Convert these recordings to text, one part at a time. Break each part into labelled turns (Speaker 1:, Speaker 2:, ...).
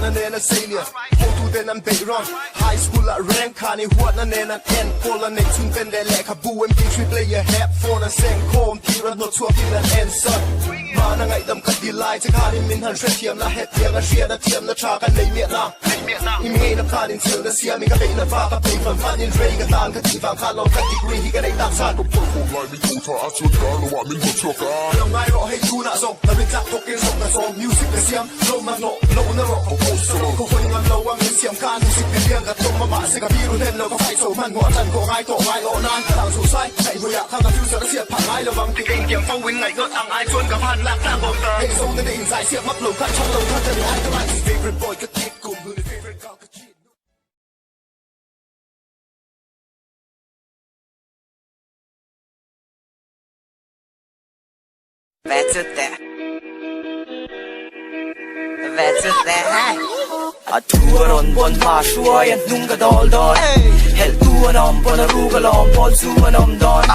Speaker 1: นั่นเองนะเซียโฟทูเดนันเบรอนไฮสคูลละแรงคาในหัวนั่นเองนะเอ็นโฟละในชุนเป็นได้แหลกขับบูเอ็มพีทรีเพลย์แฮปโฟนันเซงโคมทีระนดชัวพี่นั่นเอ็นซันมาหน้าไงดำกันดีไลน์จะขาดิมินหันเทียมนะเฮดเทียมนะเชียร์นะเทียมนะชากันในเมียนะอีเมย์นะพาดินเชียวนะเสียมีกันเป็นนะฟ้ากับเพลงฟันยินเรย์กันตามกันที่ฟังขาลองกันดีกรีที่กันในตามชาติกับตัวผู้ลายมีผู้ท้าชุดการระหว่างมีผู้ชั่วการลองไงรอให้ดูน่ะส่งแล้วเป็นจักรตกเกมส่งแต่ส่งมิวสิกเสียงลมมันโนนะรอเขาโพสโซเขาคนมันเราว่ามีเสียงการมิวสิกเป็นเรื่องกับตรงมาเสกับพี่รู้เล่นเราก็ไฟโซมันหัวจันก็ไงต่อไงโอนานต่างสู้ใส่ในหัวอยากทำกับฟิวเซอร์เสียผ่านไม้ระวังตีเองเกี่ยวฟังวิ่งไงก็ต่างไอชวนกับพันลักต่างบอกเตอร์ไอ้โซนในอินไซด์เสียมักหลงขัดช่องลงขัดจะมีไอ้ก็ไล่ favorite boy ก็คิดกลุ่มมือ favorite girl ก็คิด
Speaker 2: That's it there. That's it there. A tuaron bon pa shuayan nunga dol don. Hel tuanom bon a rugalom pol suanom don.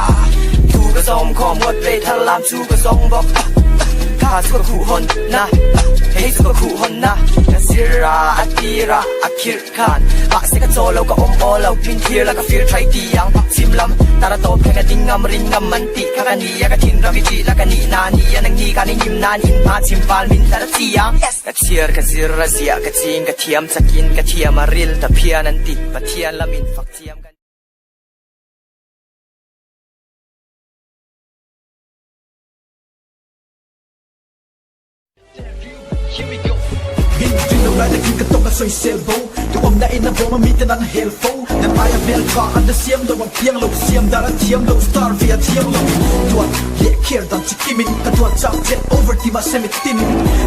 Speaker 2: Tuga som kom wat play talam tuga som bok. Ka suka kuhon na. Hey suka kuhon na. Nasira atira akir kan. Ba se ka solo ka olaw pin here la ka feel try tiang simlam. Tara to pega dingam ringam manti kakaniya ka tin ramiji la ka ni nani anang ni ka ni nim nan in pa simpal min tara tiang. Ka cheer ka zir razia ka ching ka thiam sakin ka thiam aril ta phian an ti pathian lamin fak thiam kan
Speaker 3: Ride the kick at the soy selvo. Do I'm not in the bomb, meet an helpful. The fire bell car and the same, the one piang low, same that a tiang low, star via tiang low. Do I get care than to give me that one top 10 over Tima Semitin.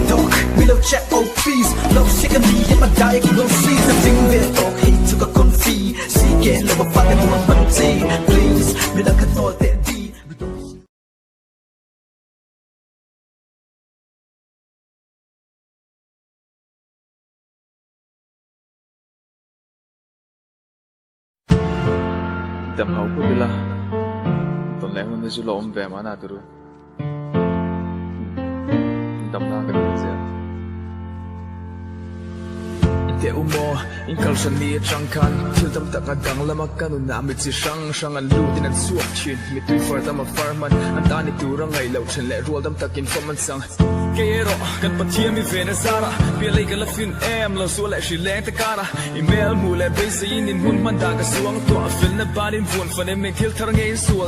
Speaker 3: Dog, below check, oh please. Low second me in my diagnosis. The thing with dog hate took a confee. See again, love a fucking woman, please. Me like a thought that D.
Speaker 4: แต่เขาพูดไปละตอนแรกมันไม่ใช่ลมแบบมันอาจจะรู้ดำน้ำกันดูเสียแต่อุโมอินคัลชันนี้จังคันที่ทำตะกังและมักกันอุณามิจิช่างอันรู้ที่นั่นสวกชินมีตุยฟาร์ตมาฟาร์มันอันตาในตัวรังไงเหล่าฉันและรัวดำตะกินฟอมันสั่งเกโรกันปะเทียมีเวเนซาระเปียเลยกันละฟินเอ็มเราสัวและชิแรงตะการะอีเมลมูและเบสยินินหุ่นมันด่างกระสวงตัวฟินในบ้านอินวนฟันในเมทิลทาร์เงยสัว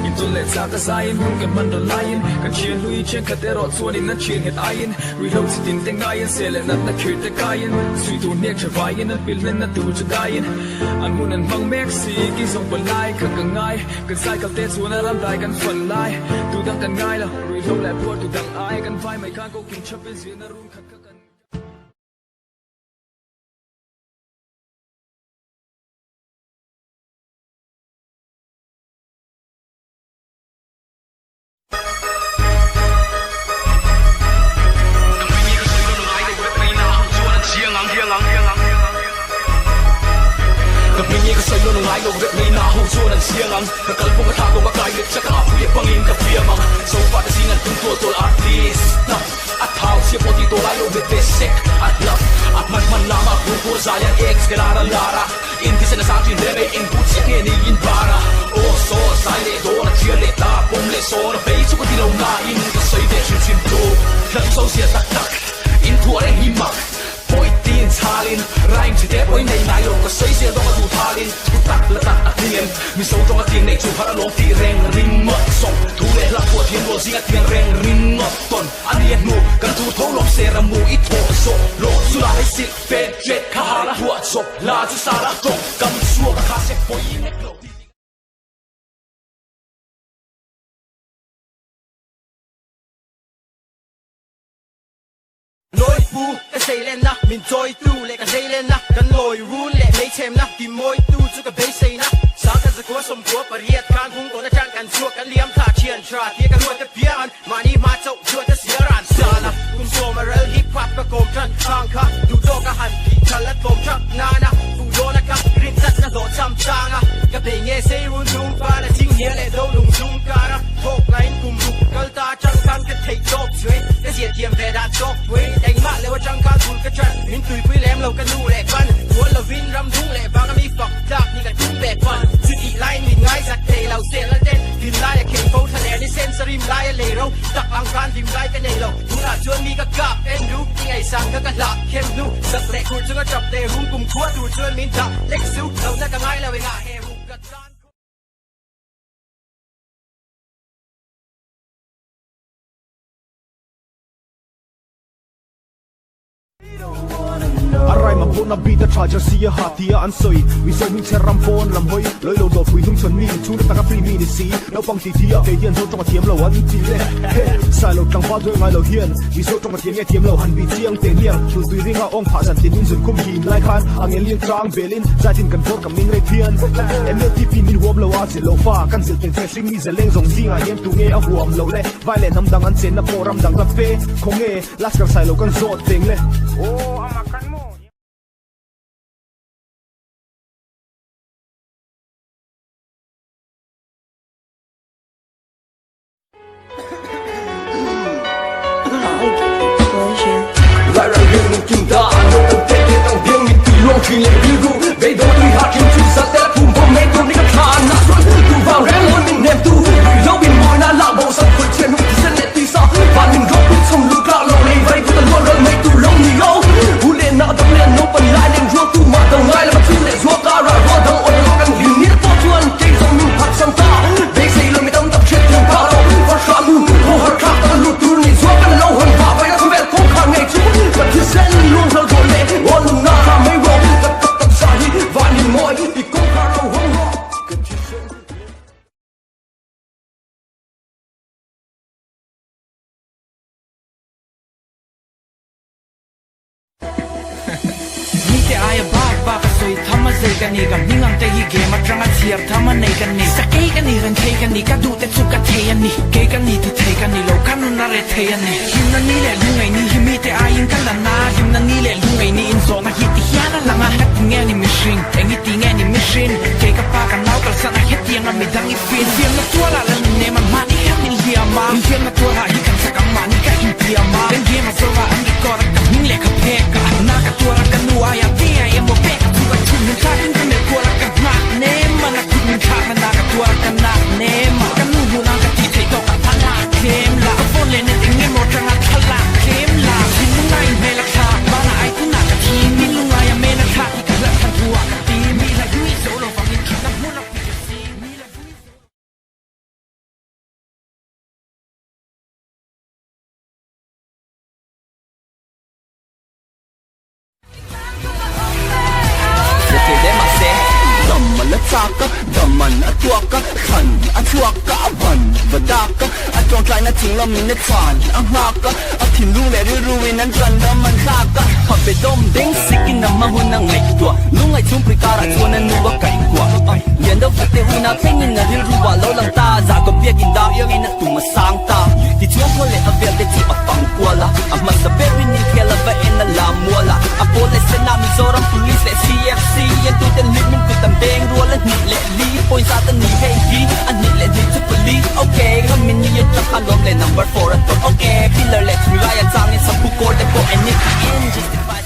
Speaker 4: อินตุเล็จากกระสายอินหุ่นกันมันโดนไลน์กันเชียร์ลุยเชียร์คาเตโรส่วนอินนั้นเชียร์เฮดไออินรีโหลดสตินเต็งไงอินเซเลนัดนักคิดตะกายอินสุยตัวเนียกเชฟไออินนั้นปิลเล่นนัดดูจะได้อินอันหุ่นนั้นบังเม็กซีกิส่งบอลไล่ขังกันง่ายกันสายกับเตะส่วนนั้นรำได้กันฟันไล่ดูดังกันง่ายแล้วรีโหลดและพวดดูดังไอกันไฟไม่ข้างก็กินชับเป็นเสียนรุ่นขัดกัน
Speaker 5: Lo rep ni na ho so nan siangang ka kalpong ka thago ka kai cha ka apu ye pangin ka fiamang so far the singan tung tol artist na at how si poti to lai lo with basic at love at man lama pur zayan ex klara lara in this na sa tin rebe in put si ke ni in para oh so sai le do na chia le ta pom le so na pe chu ko ti lo na in ka sai de chin chin to na so sia tak tak in tu re hi mak Poitin Talin, rhyme to that boy nay nay lo ka say sia dong tu Talin, tak la tak atien, mi so dong atien nei chu para long ti reng ring mot song, tu le la po tien lo sing atien reng ring mot ton, anien nu kan tu tho lo se ra mu I tho so, lo su la hai sit fe jet ka ha la huat so, la chu sa la tong, kam su ka ka se boy nek lo
Speaker 2: Lôi pu, cái xây lên na, mình trôi tu lại cái dây lên na, cái lôi run lại mấy chém na, tìm môi tu cho cái base xây na, sáng cái giấc của sông của Paris, can hung của nó trang can chuột cái liếm thả chiên trà, tiếc cái luôn cái phía ăn, mà đi mà chậu chuột cái xía ràn xa na, cùng số mà rơi hip hop cái cồn chân, sang khá, đủ cho cái hành thị chân lát cồn chắc na na, đủ cho nó cắt, green tất nó đổ chăm trang à, cái bề nghe xây run rung pha là chính nghĩa lại đâu lùng rung cả na, thuộc lại cùng rụng, cái ta chẳng can cái thầy chốt dưới, cái diệt tiệm về đã chốt với đánh mạ lấyว่าจังการบุญกระจันมินตุย
Speaker 6: เรากันนู่แหลกฟันหัวเราวินรำทุ่งแหลกบางก็มีฝักดักนี่ก็ทุ่งแบกฟันจุดอีไลน์มีง่ายสักเทเราเส้นละเต้นพิมไล่เข็มโฟทะเลในเส้นสริมไล่เลเราตักอังการพิมไล่กันในเราทุกหน้าชวนมีก็กลับเอ็นดูที่ไงสั่งก็กระลักเข้มดูสักเล็กคุณจะก็จับเตะรุ่งกลุ่มขวดดูชวนมินจับเล็กสู้เราหน้ากันง่ายแล้วเวลาเฮรุ่งกระจาน
Speaker 3: อะไรมาพูดนับบีแต่ทรายจะเสียหาเทียอันสวยวิสัยมีเชรัมโฟนลำหอยลอยเราโดดคุยทุ่งชนมีชูนตะกับฟรีมีนิสีแล้วฟังตีเทียเทียนโซ่ตรงมาเทียมเราวันทีเล่สายเราตั้งฟ้าด้วยไงเราเฮียนวิโซ่ตรงมาเทียมเทียมเราหันบีเจียงเตียงเลียงชุดวีริงอาองผาสันตินินสุดคุ้มหินไล่คันอังเงียเลี้ยงจางเบลินใจทินกันโคตรกับมิงไรเพียนเอ็มเอทีพีมินหัวเราอาศิเราฟ้ากันสิเป็นเทสิมีเซเลงส่งซิงอาเยี่ยมตุงเออาหัวเราเล่ไวเลนน้ำดังอันเซนนับโปรำดังกาแฟคงเอลัสกับสายเรากันโซ่เต็งเลยโอ้อามากันโม
Speaker 5: 来让人们听到，我的背影当兵，你对我去年比如被动对下听出啥的风波没动你个看那顺，杜方人我明年度，有边莫那拉毛上会见我身的对上，把你肉不从路高楼里飞不得落人没杜容你有，不练那当练我本来连弱度嘛都爱了嘛出来说高让我等我的老人与你的多转给从你爬上大，被谁了没当当却听高楼，我耍路我和他的路途你说跟老很怕，为了特别空看爱情。我只身路上做累，我能拿他没我，我得到下一万年莫一公开让我我。
Speaker 2: มีแต่อายบ้าบ้าก็สวยทำมาเจอกันนี่กันนิ่งอังแต่ฮีเกมาจังอาเชียร์ทำมาในกันนี่สักเอกันนี่กันเทกันนี่ก็ดูแต่สุกกันเทยันนี่เกกันนี่ที่เทกันนี่เรากันนู่นน่าเรเทยันนี่หิมนั่นนี่แหละลุงไงนี่หิมมีแต่อายิงกันละนาหิมนั่นนี่แหละลุงไงนี่อินโซนะฮิตที่ยานั่นละงาฮักแง่นี่มิชินเอ็งฮิตที่แง่นี่มิชินเกกับปากันน้าวกันสันฮิตที่ยังไม่ดังอีฟินเสียงละตัวละแล้วนี่มันมานี่แค่นี่เฮียมาเสียงละตัวละยิ่งกันสักมานี่ก็อินเดียมาเล่นเกมมาโซว่าอันนี้ก็รักกันนิ่งเล็กกับเพกะน่ากับตัวรักกันนัวอย่างที่ไอ้ยังบ่เป๊ะกับตัวชุนมันชาดิ้นกันเนี่ยตัวรักกันหนักเนมมันนักคุณชามันน่ากับตัวรักกันหนักเนมกันนู่นอยู่น่ากับที่ใจตกกับพลังเข้มละก็ฝนเล่นเนี่ยเงี้ยหมดจังอัดพลังเข้มละทิ้งลุงไงไม่รักษาบ้านไอ้ที่หนักกับทีมิลุงไงยังไม่นักฆ่าที่กระลักทันทัวกับตีมีละยุ่ยโซโล่ฟังยิงคิดน้ำมันนักปีกซีมีละยุ่ยSaka, daman at waka, kan at waka, aban, badaka, at yung try na ting lamin at fan, ang haka, at hinlong leriruin ang ganda man saka, kapedom ding sikin na mahunang ngaitwa, lungay sumpri karat so nanuwa kaikwa, yan daw pati una pengin na riruwa, lolang ta, zago biyagin da, yung ina tumasang ta, di chuang hole avel de ti apang kuala, ang masaberin ni kela ba inalamwala, apole sa namin sorang pulis le CFC, yan tutan limin kutambeng ruala, nit le li, point sa atan ni Hegi, an nit le di to police, okay, kamin ni yun na kalom le number 4 at okay, pillar let's rely at sangin sa bukor de po, and nit in justify